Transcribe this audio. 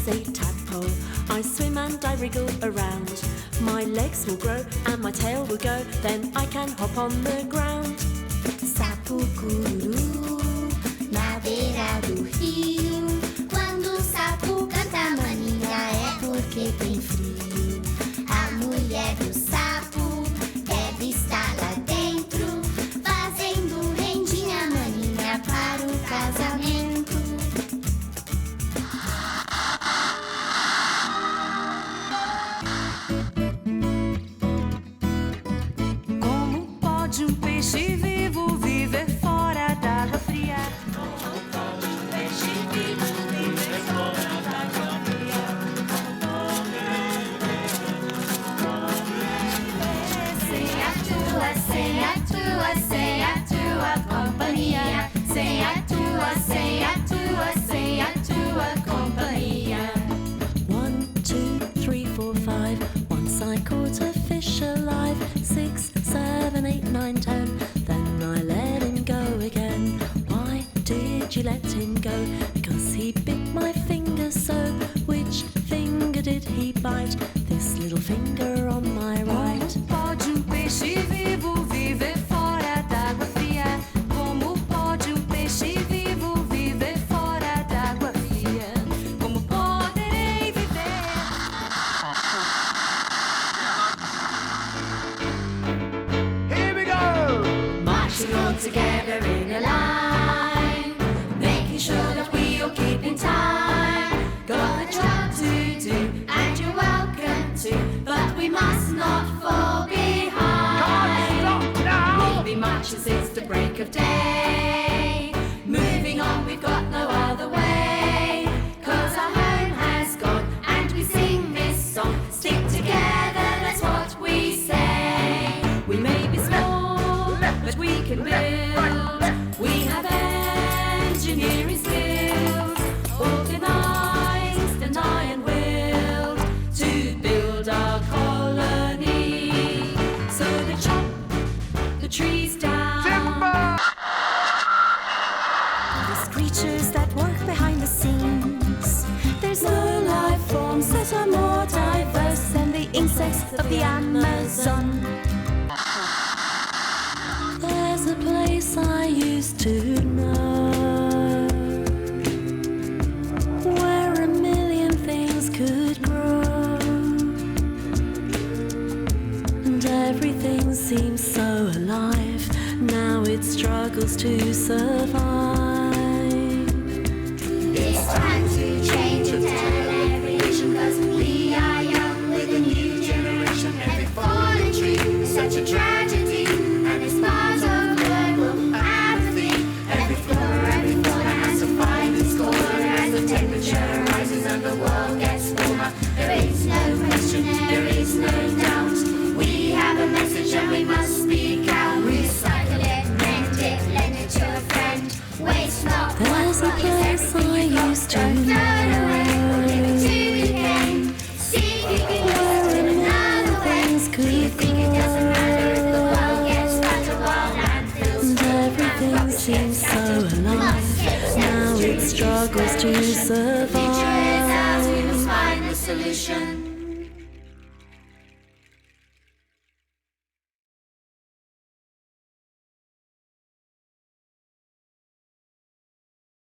is a tadpole. I swim and I wriggle around. My legs will grow and my tail will go. Then I can hop on the ground. Sapo cururu na beira do rio. Quando o sapo canta maninha é porque tem frio. A mulher do sapo deve estar lá dentro, fazendo rendinha maninha para o casamento. Como pode um peixe vivo viver fora d'água fria? Como pode um peixe vivo viver fora d'água fria? Sem a tua companhia. Sem a tua companhia. 1, 2, 3, 4, 5. Once I caught a fish alive. 6, 7, 8, 9, 10. Then I let him go again. Why did you let him go? Because he bit my finger so. Which finger did he bite? This little finger on my right. Pode um peixe vivo viver fora d'água fria? Como pode um peixe vivo viver fora d'água fria? Como poderei viver? Here we go! Marching all together in a line, making sure that we all keep in time. Got a job to do, and you're welcome to, but we must not fall behind. Can't stop now! We'll be marching since the break of day. Moving on, we've got no other way. 'Cause our home has gone, and we sing this song. Stick together, that's what we say. We may be small, but we can build. We have engineering skills, organized and iron-willed, to build our colony. So they chop the trees down. Timber! There's creatures that work behind the scenes. There's no life forms that are more diverse than the insects of the Amazon. There's a place I used to know, where a million things could grow, and everything seems so alive. Now it struggles to survive. It's time to change and tell every nation, 'cause we are young with a new generation. Every fallen tree is such a tragedy, and it's part of global apathy. Every flora has to find its color as the temperature rises and the world gets warmer. There is no question, there is no doubt. We have a message and we must speak out. Recycle it, mend it, lend it to a friend. Waste not There's a place I used to Don't throw it away, know, give it to me again. See if you can use it in another way. Do you think it doesn't matter if the world gets fatter while landfills and fill everything rubbish seems so scattered? alive. Must get Now steps it struggles to reduce the emission. Future is ours, we survive. must find the solution.